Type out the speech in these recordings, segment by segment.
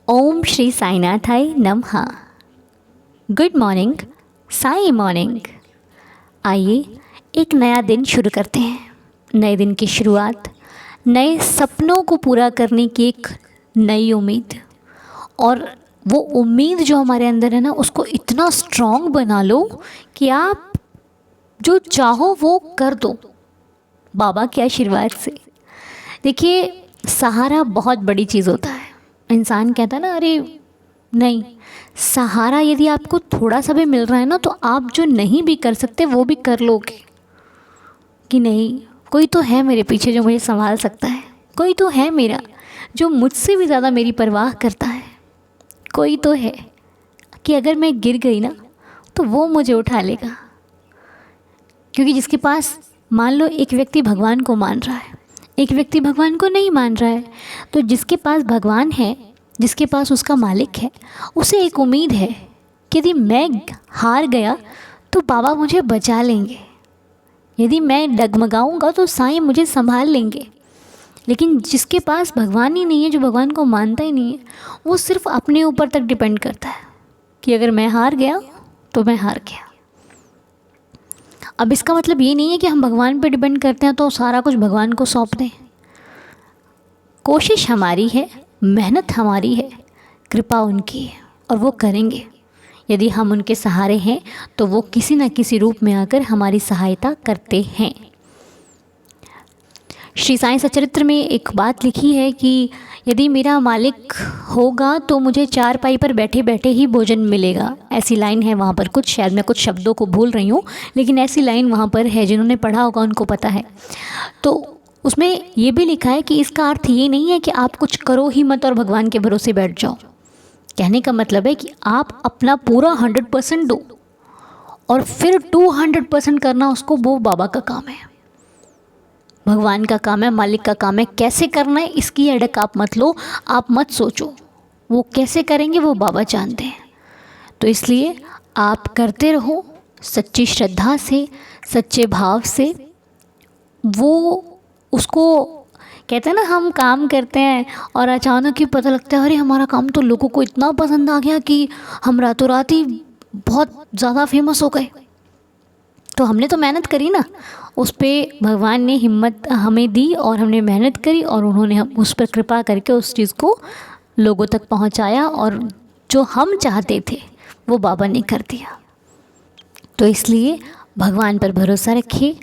ओम श्री साईनाथाय नमः। Good morning, Sai morning. आइए एक नया दिन शुरू करते हैं। नए दिन की शुरुआत, नए सपनों को पूरा करने की एक नई उम्मीद। और वो उम्मीद जो हमारे अंदर है ना, उसको इतना स्ट्रॉन्ग बना लो कि आप जो चाहो वो कर दो, बाबा के आशीर्वाद से। देखिए, सहारा बहुत बड़ी चीज़ होता है। इंसान कहता है ना, अरे नहीं, सहारा यदि आपको थोड़ा सा भी मिल रहा है ना, तो आप जो नहीं भी कर सकते वो भी कर लोगे कि नहीं, कोई तो है मेरे पीछे जो मुझे संभाल सकता है, कोई तो है मेरा जो मुझसे भी ज़्यादा मेरी परवाह करता है, कोई तो है कि अगर मैं गिर गई ना तो वो मुझे उठा लेगा। क्योंकि जिसके पास, मान लो एक व्यक्ति भगवान को मान रहा है, एक व्यक्ति भगवान को नहीं मान रहा है, तो जिसके पास भगवान है, जिसके पास उसका मालिक है, उसे एक उम्मीद है कि यदि मैं हार गया तो बाबा मुझे बचा लेंगे, यदि मैं डगमगाऊंगा तो साईं मुझे संभाल लेंगे। लेकिन जिसके पास भगवान ही नहीं है, जो भगवान को मानता ही नहीं है, वो सिर्फ अपने ऊपर तक डिपेंड करता है कि अगर मैं हार गया तो मैं हार गया। अब इसका मतलब ये नहीं है कि हम भगवान पे डिपेंड करते हैं तो सारा कुछ भगवान को सौंप दें। कोशिश हमारी है, मेहनत हमारी है, कृपा उनकी है और वो करेंगे। यदि हम उनके सहारे हैं तो वो किसी न किसी रूप में आकर हमारी सहायता करते हैं। श्री साईं सचरित्र में एक बात लिखी है कि यदि मेरा मालिक होगा तो मुझे चारपाई पर बैठे बैठे ही भोजन मिलेगा। ऐसी लाइन है वहाँ पर कुछ, शायद मैं कुछ शब्दों को भूल रही हूँ, लेकिन ऐसी लाइन वहाँ पर है, जिन्होंने पढ़ा होगा उनको पता है। तो उसमें ये भी लिखा है कि इसका अर्थ ये नहीं है कि आप कुछ करो ही मत और भगवान के भरोसे बैठ जाओ। कहने का मतलब है कि आप अपना पूरा 100% दो और फिर 200% करना, उसको वो बाबा का काम है, भगवान का काम है, मालिक का काम है। कैसे करना है इसकी अड़क आप मत लो, आप मत सोचो, वो कैसे करेंगे वो बाबा जानते हैं। तो इसलिए आप करते रहो सच्ची श्रद्धा से, सच्चे भाव से। वो उसको कहते हैं ना, हम काम करते हैं और अचानक ही पता लगता है अरे हमारा काम तो लोगों को इतना पसंद आ गया कि हम रातों रात ही बहुत ज़्यादा फेमस हो गए। तो हमने तो मेहनत करी ना, उस पर भगवान ने हिम्मत हमें दी और हमने मेहनत करी और उन्होंने हम उस पर कृपा करके उस चीज़ को लोगों तक पहुंचाया और जो हम चाहते थे वो बाबा ने कर दिया। तो इसलिए भगवान पर भरोसा रखिए।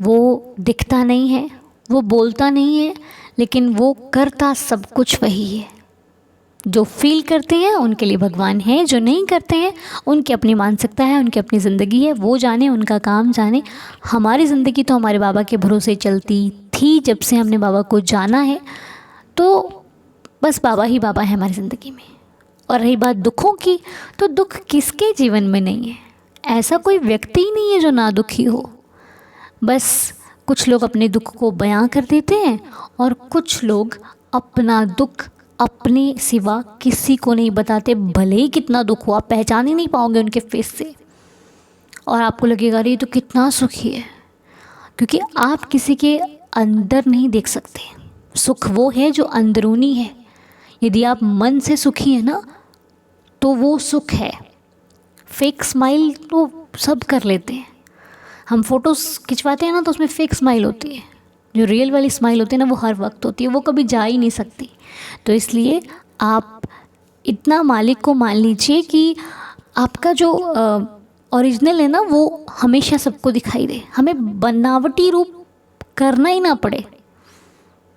वो दिखता नहीं है, वो बोलता नहीं है, लेकिन वो करता सब कुछ वही है। जो फील करते हैं उनके लिए भगवान है, जो नहीं करते हैं उनकी अपनी मानसिकता है, उनकी अपनी ज़िंदगी है, वो जाने, उनका काम जाने। हमारी ज़िंदगी तो हमारे बाबा के भरोसे चलती थी जब से हमने बाबा को जाना है। तो बस बाबा ही बाबा है हमारी ज़िंदगी में। और रही बात दुखों की, तो दुख किसके जीवन में नहीं है? ऐसा कोई व्यक्ति ही नहीं है जो ना दुखी हो। बस कुछ लोग अपने दुख को बयां कर देते हैं और कुछ लोग अपना दुख अपने सिवा किसी को नहीं बताते, भले ही कितना दुख हो, आप पहचान ही नहीं पाओगे उनके फेस से और आपको लगेगा अरे ये तो कितना सुखी है। क्योंकि आप किसी के अंदर नहीं देख सकते। सुख वो है जो अंदरूनी है। यदि आप मन से सुखी है ना तो वो सुख है। फेक स्माइल तो सब कर लेते हैं, हम फ़ोटोज़ खिंचवाते हैं ना तो उसमें फेक स्माइल होती है, जो रियल वाली स्माइल होती है ना वो हर वक्त होती है, वो कभी जा ही नहीं सकती। तो इसलिए आप इतना मालिक को मान लीजिए कि आपका जो ओरिजिनल है ना वो हमेशा सबको दिखाई दे, हमें बनावटी रूप करना ही ना पड़े,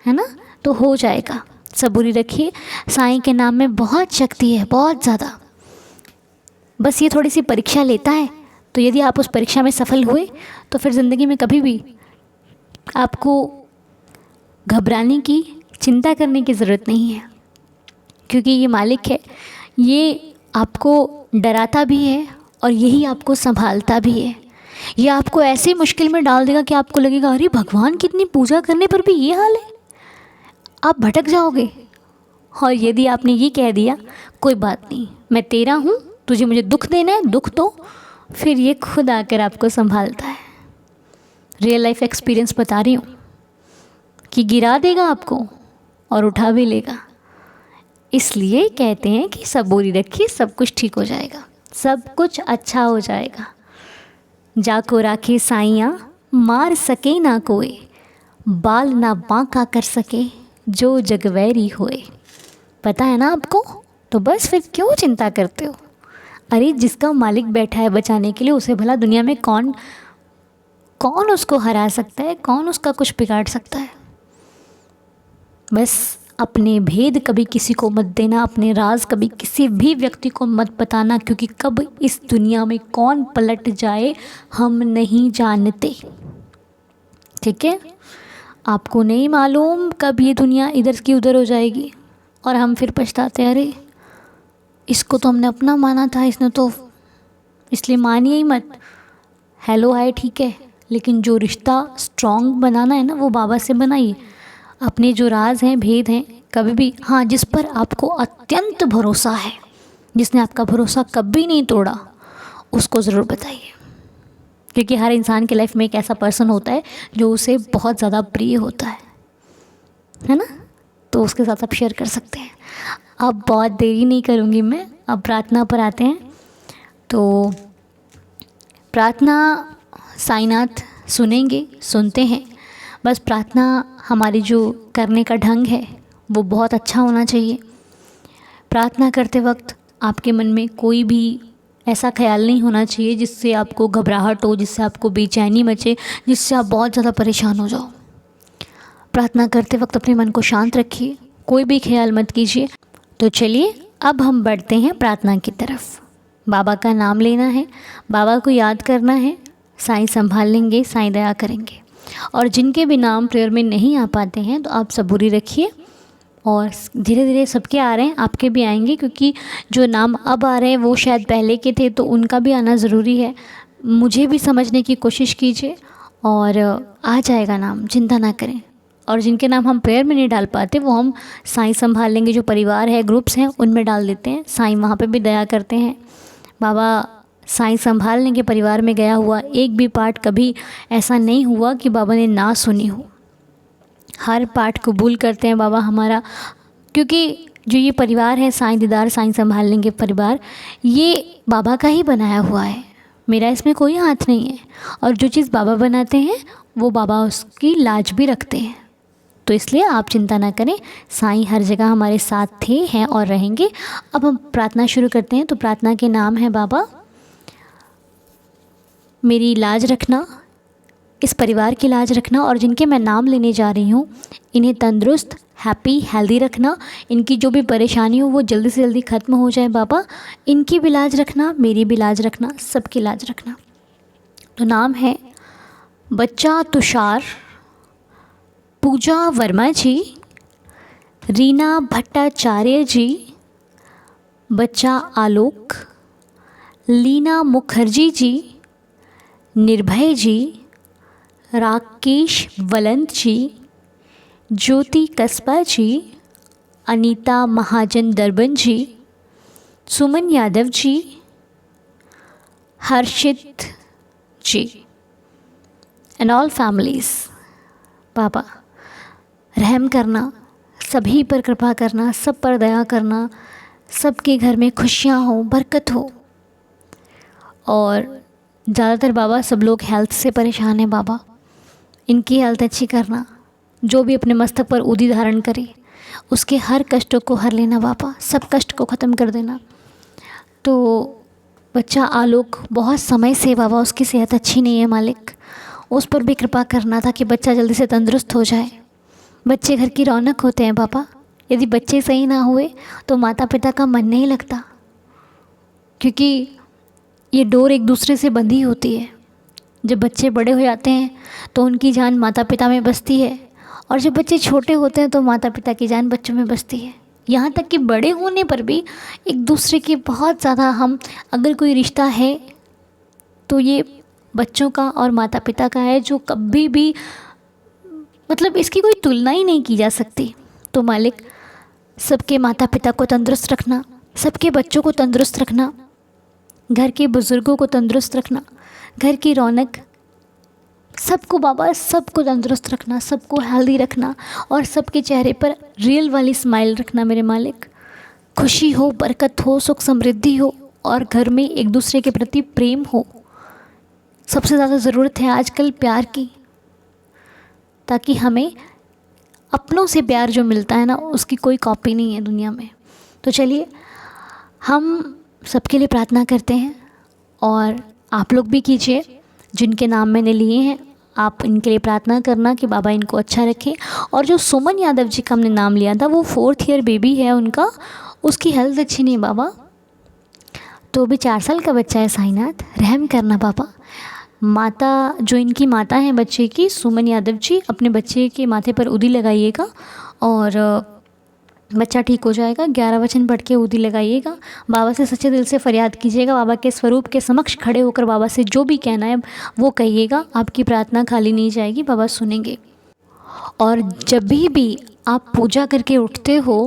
है ना, तो हो जाएगा। सबूरी रखिए, साईं के नाम में बहुत शक्ति है, बहुत ज़्यादा। बस ये थोड़ी सी परीक्षा लेता है, तो यदि आप उस परीक्षा में सफल हुए तो फिर ज़िंदगी में कभी भी आपको घबराने की, चिंता करने की ज़रूरत नहीं है। क्योंकि ये मालिक है, ये आपको डराता भी है और यही आपको संभालता भी है। ये आपको ऐसी मुश्किल में डाल देगा कि आपको लगेगा अरे भगवान की इतनी पूजा करने पर भी ये हाल है, आप भटक जाओगे। और यदि आपने ये कह दिया कोई बात नहीं, मैं तेरा हूँ, तुझे मुझे दुख देना है, दुख दो, फिर ये खुद आकर आपको संभालता है। रियल लाइफ एक्सपीरियंस बता रही हूँ कि गिरा देगा आपको और उठा भी लेगा। इसलिए कहते हैं कि सबूरी रखिए, सब कुछ ठीक हो जाएगा, सब कुछ अच्छा हो जाएगा। जाको राखे साइयाँ मार सके ना कोई, बाल ना बांका कर सके जो जगवैरी होए। पता है ना आपको, तो बस फिर क्यों चिंता करते हो। अरे जिसका मालिक बैठा है बचाने के लिए, उसे भला दुनिया में कौन कौन उसको हरा सकता है, कौन उसका कुछ बिगाड़ सकता है। बस अपने भेद कभी किसी को मत देना, अपने राज कभी किसी भी व्यक्ति को मत बताना, क्योंकि कब इस दुनिया में कौन पलट जाए हम नहीं जानते। ठीक है, आपको नहीं मालूम कब ये दुनिया इधर की उधर हो जाएगी और हम फिर पछताते, अरे इसको तो हमने अपना माना था, इसने तो, इसलिए मानिए ही मत। हेलो हाय ठीक है, लेकिन जो रिश्ता स्ट्रॉन्ग बनाना है ना, वो बाबा से बनाइए। अपने जो राज हैं, भेद हैं, कभी भी, हाँ, जिस पर आपको अत्यंत भरोसा है, जिसने आपका भरोसा कभी नहीं तोड़ा, उसको ज़रूर बताइए। क्योंकि हर इंसान की लाइफ में एक ऐसा पर्सन होता है जो उसे बहुत ज़्यादा प्रिय होता है ना, तो उसके साथ आप शेयर कर सकते हैं। अब बहुत देरी नहीं करूँगी मैं, अब प्रार्थना पर आते हैं। तो प्रार्थना साईनाथ सुनेंगे, सुनते हैं। बस प्रार्थना हमारी जो करने का ढंग है वो बहुत अच्छा होना चाहिए। प्रार्थना करते वक्त आपके मन में कोई भी ऐसा ख्याल नहीं होना चाहिए जिससे आपको घबराहट हो, जिससे आपको बेचैनी मचे, जिससे आप बहुत ज़्यादा परेशान हो जाओ। प्रार्थना करते वक्त अपने मन को शांत रखिए, कोई भी ख्याल मत कीजिए। तो चलिए अब हम बढ़ते हैं प्रार्थना की तरफ। बाबा का नाम लेना है, बाबा को याद करना है, साईं संभाल लेंगे, साईं दया करेंगे। और जिनके भी नाम प्रेयर में नहीं आ पाते हैं तो आप सबूरी रखिए, और धीरे धीरे सबके आ रहे हैं, आपके भी आएंगे, क्योंकि जो नाम अब आ रहे हैं वो शायद पहले के थे, तो उनका भी आना ज़रूरी है। मुझे भी समझने की कोशिश कीजिए और आ जाएगा नाम, चिंता ना करें। और जिनके नाम हम प्रेयर में नहीं डाल पाते वो हम साईं संभाल लेंगे, जो परिवार है, ग्रुप्स हैं, उनमें डाल देते हैं। साईं वहाँ पे भी दया करते हैं। बाबा साईं संभाल लेंगे। परिवार में गया हुआ एक भी पाठ कभी ऐसा नहीं हुआ कि बाबा ने ना सुनी हो, हर पाठ कबूल करते हैं बाबा हमारा। क्योंकि जो ये परिवार है साईं दीदार साईं संभाल लेंगे परिवार, ये बाबा का ही बनाया हुआ है, मेरा इसमें कोई हाथ नहीं है। और जो चीज़ बाबा बनाते हैं वो बाबा उसकी लाज भी रखते हैं। तो इसलिए आप चिंता ना करें, साईं हर जगह हमारे साथ थे, हैं और रहेंगे। अब हम प्रार्थना शुरू करते हैं। तो प्रार्थना के नाम है, बाबा मेरी लाज रखना, इस परिवार की लाज रखना, और जिनके मैं नाम लेने जा रही हूँ इन्हें तंदुरुस्त, हैप्पी, हेल्दी रखना। इनकी जो भी परेशानी हो वो जल्दी से जल्दी ख़त्म हो जाए बाबा। इनकी भी लाज रखना, मेरी भी लाज रखना, सबकी लाज रखना। तो नाम है बच्चा तुषार, पूजा वर्मा जी, रीना भट्टाचार्य जी, बच्चा आलोक, लीना मुखर्जी जी, निर्भय जी, राकेश वलंत जी, ज्योति कस्बा जी, अनीता महाजन Durban ji, Suman Yadav ji, Harshit ji, and all families. बाबा रहम करना, सभी पर कृपा करना, सब पर दया करना, सबके घर में खुशियाँ हो, बरकत हो। और ज़्यादातर बाबा सब लोग हेल्थ से परेशान हैं बाबा, इनकी हेल्थ अच्छी करना। जो भी अपने मस्तक पर उदी धारण करे उसके हर कष्टों को हर लेना बाबा, सब कष्ट को ख़त्म कर देना। तो बच्चा आलोक बहुत समय से बाबा उसकी सेहत अच्छी नहीं है मालिक, उस पर भी कृपा करना था कि बच्चा जल्दी से तंदुरुस्त हो जाए। बच्चे घर की रौनक होते हैं बाबा, यदि बच्चे सही ना हुए तो माता पिता का मन नहीं लगता, क्योंकि ये डोर एक दूसरे से बंधी होती है। जब बच्चे बड़े हो जाते हैं तो उनकी जान माता पिता में बसती है, और जब बच्चे छोटे होते हैं तो माता पिता की जान बच्चों में बसती है। यहाँ तक कि बड़े होने पर भी एक दूसरे के बहुत ज़्यादा, हम अगर कोई रिश्ता है तो ये बच्चों का और माता पिता का है, जो कभी भी मतलब इसकी कोई तुलना ही नहीं की जा सकती। तो मालिक सबके माता पिता को तंदुरुस्त रखना, सबके बच्चों को तंदुरुस्त रखना, घर के बुज़ुर्गों को तंदुरुस्त रखना, घर की रौनक, सबको बाबा, सबको तंदुरुस्त रखना, सबको हेल्दी रखना, और सबके चेहरे पर रियल वाली स्माइल रखना मेरे मालिक। खुशी हो, बरकत हो, सुख समृद्धि हो और घर में एक दूसरे के प्रति प्रेम हो। सबसे ज़्यादा ज़रूरत है आजकल प्यार की, ताकि हमें अपनों से प्यार जो मिलता है ना, उसकी कोई कॉपी नहीं है दुनिया में। तो चलिए हम सबके लिए प्रार्थना करते हैं और आप लोग भी कीजिए, जिनके नाम मैंने लिए हैं आप इनके लिए प्रार्थना करना कि बाबा इनको अच्छा रखें। और जो सुमन यादव जी का हमने नाम लिया था, वो 4th ईयर बेबी है उनका, उसकी हेल्थ अच्छी नहीं बाबा, तो अभी 4 साल का बच्चा है। साईनाथ रहम करना बाबा। माता, जो इनकी माता हैं बच्चे की, सुमन यादव जी, अपने बच्चे के माथे पर उदी लगाइएगा और बच्चा ठीक हो जाएगा। 11 वचन पढ़ के उदी लगाइएगा। बाबा से सच्चे दिल से फरियाद कीजिएगा। बाबा के स्वरूप के समक्ष खड़े होकर बाबा से जो भी कहना है वो कहिएगा। आपकी प्रार्थना खाली नहीं जाएगी, बाबा सुनेंगे। और जब भी आप पूजा करके उठते हो,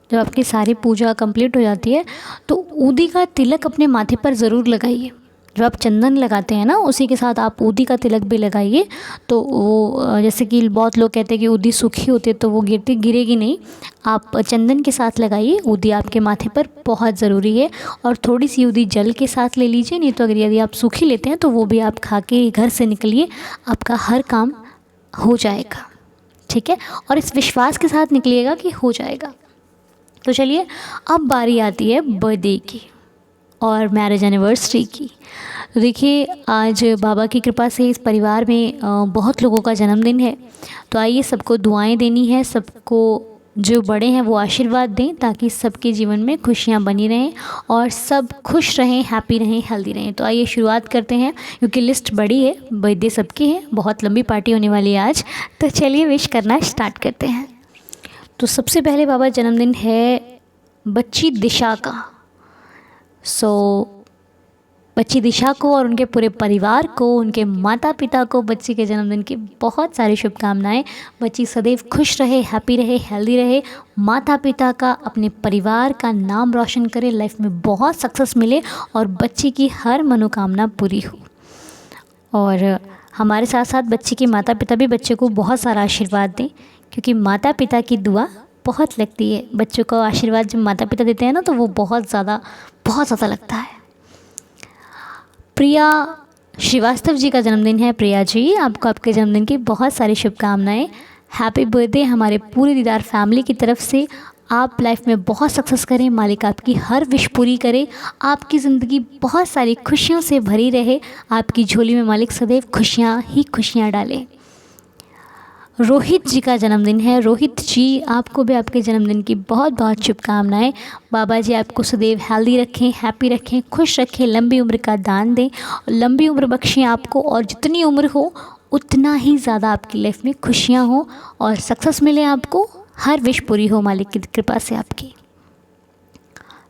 जब आपकी सारी पूजा कंप्लीट हो जाती है, तो ऊदी का तिलक अपने माथे पर ज़रूर लगाइए। जब आप चंदन लगाते हैं ना, उसी के साथ आप ऊदी का तिलक भी लगाइए। तो वो, जैसे कि बहुत लोग कहते हैं कि ऊदी सूखी होती है तो वो गिरेगी नहीं, आप चंदन के साथ लगाइए। ऊदी आपके माथे पर बहुत ज़रूरी है। और थोड़ी सी ऊदी जल के साथ ले लीजिए, नहीं तो अगर यदि आप सूखी लेते हैं तो वो भी आप खा के घर से निकलिए, आपका हर काम हो जाएगा, ठीक है। और इस विश्वास के साथ निकलिएगा कि हो जाएगा। तो चलिए अब बारी आती है बर्थडे की और मैरिज एनिवर्सरी की। देखिए आज बाबा की कृपा से इस परिवार में बहुत लोगों का जन्मदिन है, तो आइए सबको दुआएं देनी है, सबको जो बड़े हैं वो आशीर्वाद दें, ताकि सबके जीवन में खुशियां बनी रहें और सब खुश रहें, हैप्पी रहें, हेल्दी रहें। तो आइए शुरुआत करते हैं, क्योंकि लिस्ट बड़ी है, बर्थडे सबके हैं, बहुत लंबी पार्टी होने वाली है आज। तो चलिए विश करना स्टार्ट करते हैं। तो सबसे पहले बाबा जन्मदिन है बच्ची दिशा का। बच्ची दिशा को और उनके पूरे परिवार को, उनके माता पिता को बच्ची के जन्मदिन की बहुत सारी शुभकामनाएं। बच्ची सदैव खुश रहे, हैप्पी रहे, हेल्दी रहे, माता पिता का, अपने परिवार का नाम रोशन करे, लाइफ में बहुत सक्सेस मिले और बच्ची की हर मनोकामना पूरी हो। और हमारे साथ साथ बच्ची के माता पिता भी बच्चे को बहुत सारा आशीर्वाद दें, क्योंकि माता पिता की दुआ बहुत लगती है। बच्चों को आशीर्वाद जब माता पिता देते हैं ना, तो वो बहुत ज़्यादा लगता है। प्रिया श्रीवास्तव जी का जन्मदिन है। प्रिया जी, आपको आपके जन्मदिन की बहुत सारी शुभकामनाएं। हैप्पी बर्थडे हमारे पूरी दीदार फैमिली की तरफ से। आप लाइफ में बहुत सक्सेस करें, मालिक आपकी हर विश पूरी करे, आपकी ज़िंदगी बहुत सारी खुशियों से भरी रहे, आपकी झोली में मालिक सदैव खुशियाँ ही खुशियाँ डालें। रोहित जी का जन्मदिन है। रोहित जी, आपको भी आपके जन्मदिन की बहुत बहुत शुभकामनाएं। बाबा जी आपको सदैव हेल्दी रखें, हैप्पी रखें, खुश रखें, लंबी उम्र का दान दें, लंबी उम्र बख्शें आपको, और जितनी उम्र हो उतना ही ज़्यादा आपकी लाइफ में खुशियां हो और सक्सेस मिले आपको, हर विश पूरी हो मालिक की कृपा से आपकी।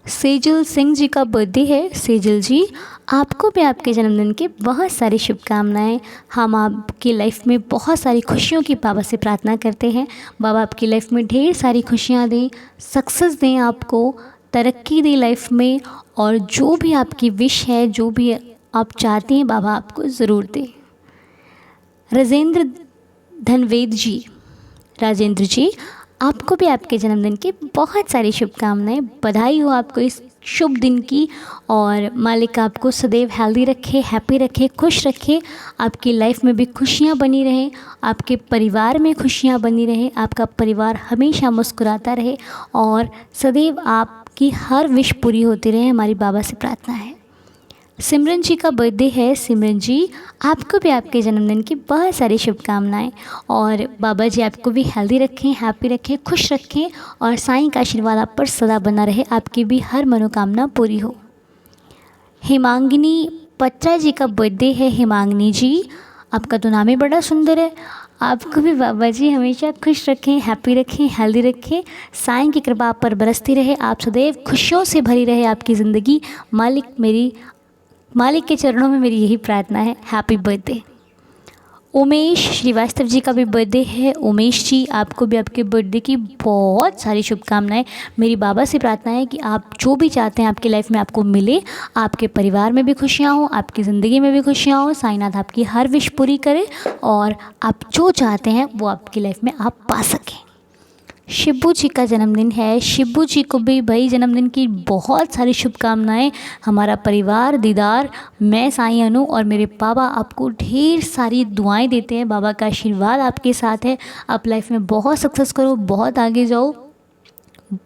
सेजल सिंह जी का बर्थडे है। सेजल जी, आपको भी आपके जन्मदिन की बहुत सारी शुभकामनाएं। हम आपकी लाइफ में बहुत सारी खुशियों की बाबा से प्रार्थना करते हैं। बाबा आपकी लाइफ में ढेर सारी खुशियां दें, सक्सेस दें, आपको तरक्की दें लाइफ में, और जो भी आपकी विश है, जो भी आप चाहते हैं, बाबा आपको ज़रूर दें। राजेंद्र धनवेद जी, राजेंद्र जी, आपको भी आपके जन्मदिन की बहुत सारी शुभकामनाएं। बधाई हो आपको इस शुभ दिन की, और मालिक आपको सदैव हेल्दी रखे, हैप्पी रखे, खुश रखे, आपकी लाइफ में भी खुशियां बनी रहें, आपके परिवार में खुशियां बनी रहें, आपका परिवार हमेशा मुस्कुराता रहे और सदैव आपकी हर विश पूरी होती रहे, हमारी बाबा से प्रार्थना है। सिमरन जी का बर्थडे है। सिमरन जी, आपको भी आपके जन्मदिन की बहुत सारी शुभकामनाएं, और बाबा जी आपको भी हेल्दी रखें, हैप्पी रखें, खुश रखें, और साईं का आशीर्वाद आप पर सदा बना रहे, आपकी भी हर मनोकामना पूरी हो। हिमांगिनी पत्रा जी का बर्थडे है। हिमांगिनी जी, आपका तो नाम ही बड़ा सुंदर है। आपको भी बाबा जी हमेशा खुश रखें, हैप्पी रखें, हेल्दी रखें, साईं की कृपा आप पर बरसती रहे, आप सदैव खुशियों से भरी रहे आपकी ज़िंदगी। मालिक के चरणों में मेरी यही प्रार्थना है। Happy birthday. उमेश श्रीवास्तव जी का भी बर्थडे है। उमेश जी, आपको भी आपके बर्थडे की बहुत सारी शुभकामनाएं। मेरी बाबा से प्रार्थना है कि आप जो भी चाहते हैं आपकी लाइफ में आपको मिले, आपके परिवार में भी खुशियां हो, आपकी ज़िंदगी में भी खुशियां हो, साईनाथ आपकी हर विश पूरी करे और आप जो चाहते हैं वो आपकी लाइफ में आप पा सकें। शिबू जी का जन्मदिन है। शिबू जी को भी भाई जन्मदिन की बहुत सारी शुभकामनाएं। हमारा परिवार दीदार, मैं साईं अनु और मेरे बाबा आपको ढेर सारी दुआएं देते हैं। बाबा का आशीर्वाद आपके साथ है। आप लाइफ में बहुत सक्सेस करो, बहुत आगे जाओ,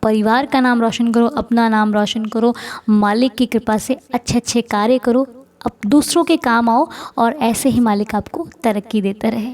परिवार का नाम रोशन करो, अपना नाम रोशन करो, मालिक की कृपा से अच्छे अच्छे कार्य करो, अब दूसरों के काम आओ और ऐसे ही मालिक आपको तरक्की देता रहे।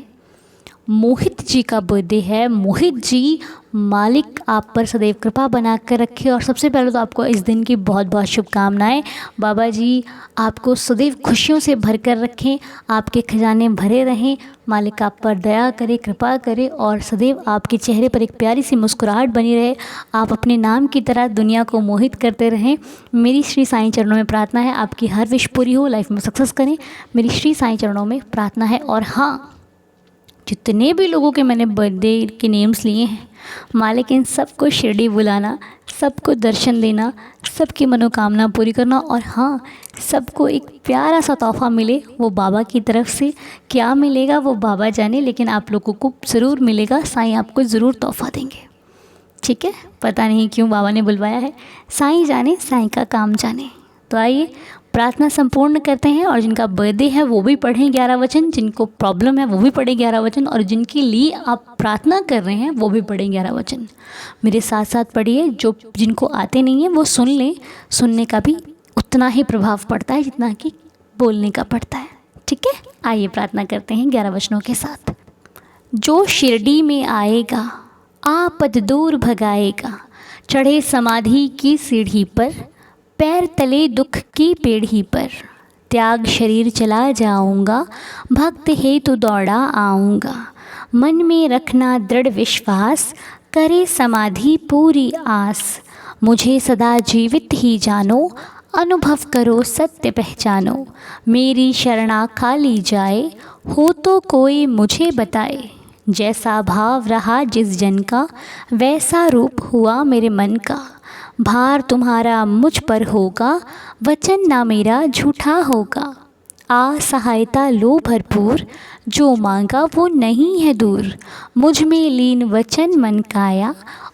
मोहित जी का बर्थडे है। मोहित जी, मालिक आप पर सदैव कृपा बना कर रखे। और सबसे पहले तो आपको इस दिन की बहुत बहुत शुभकामनाएं। बाबा जी आपको सदैव खुशियों से भर कर रखें, आपके खजाने भरे रहें, मालिक आप पर दया करे, कृपा करे और सदैव आपके चेहरे पर एक प्यारी सी मुस्कुराहट बनी रहे। आप अपने नाम की तरह दुनिया को मोहित करते रहें। मेरी श्री साईं चरणों में प्रार्थना है आपकी हर विश पूरी हो, लाइफ में सक्सेस करें, मेरी श्री साईं चरणों में प्रार्थना है। और हाँ, जितने भी लोगों के मैंने बर्थडे के नेम्स लिए हैं, मालिक इन सबको शिरडी बुलाना, सबको दर्शन देना, सबकी मनोकामना पूरी करना और हाँ, सबको एक प्यारा सा तोहफ़ा मिले वो बाबा की तरफ से। क्या मिलेगा वो बाबा जाने, लेकिन आप लोगों को ज़रूर मिलेगा, साईं आपको ज़रूर तोहफ़ा देंगे। ठीक है, पता नहीं क्यों बाबा ने बुलवाया है, साईं जाने, साईं का काम जाने। तो आइए प्रार्थना संपूर्ण करते हैं। और जिनका बर्थडे है वो भी पढ़ें 11 वचन, जिनको प्रॉब्लम है वो भी पढ़ें 11 वचन, और जिनके लिए आप प्रार्थना कर रहे हैं वो भी पढ़ें 11 वचन। मेरे साथ साथ पढ़िए, जो जिनको आते नहीं हैं वो सुन लें। सुनने का भी उतना ही प्रभाव पड़ता है जितना कि बोलने का पड़ता है। ठीक है, आइए प्रार्थना करते हैं 11 वचनों के साथ। जो शिरडी में आएगा आपद दूर भगाएगा, चढ़े समाधि की सीढ़ी पर, पैर तले दुख की पेढ़ी पर, त्याग शरीर चला जाऊंगा, भक्त हेतु दौड़ा आऊँगा, मन में रखना दृढ़ विश्वास, करे समाधि पूरी आस, मुझे सदा जीवित ही जानो, अनुभव करो सत्य पहचानो, मेरी शरणा खाली जाए, हो तो कोई मुझे बताए, जैसा भाव रहा जिस जन का, वैसा रूप हुआ मेरे मन का, भार तुम्हारा मुझ पर होगा, वचन ना मेरा झूठा होगा, आ सहायता लो भरपूर, जो मांगा वो नहीं है दूर, मुझ में लीन वचन मन काया,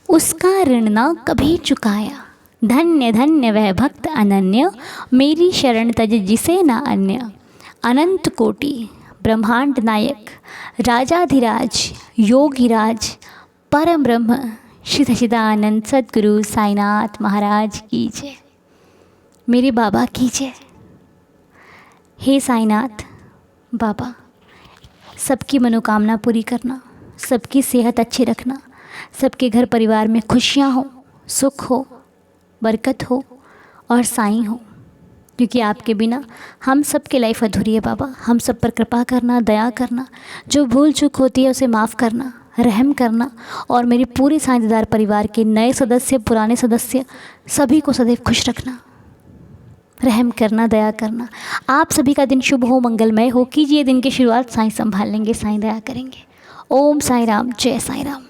उसका ऋण ना कभी चुकाया, धन्य धन्य वह भक्त अनन्य, मेरी शरण तज जिसे ना अन्य, अनंत कोटि ब्रह्मांड नायक, राजाधिराज योगिराज, परम ब्रह्म श्री सच्चिदानंद सद्गुरु साईनाथ महाराज की जय, मेरे बाबा की जय। हे साईनाथ बाबा, सबकी मनोकामना पूरी करना, सबकी सेहत अच्छी रखना, सबके घर परिवार में खुशियाँ हो, सुख हो, बरकत हो और साईं हो, क्योंकि आपके बिना हम सब की लाइफ अधूरी है। बाबा, हम सब पर कृपा करना, दया करना, जो भूल चूक होती है उसे माफ़ करना, रहम करना, और मेरे पूरे साझेदार परिवार के नए सदस्य, पुराने सदस्य, सभी को सदैव खुश रखना, रहम करना, दया करना। आप सभी का दिन शुभ हो, मंगलमय हो। कीजिए दिन की शुरुआत, साईं संभाल लेंगे, साईं दया करेंगे। ओम साईं राम, जय साईं राम।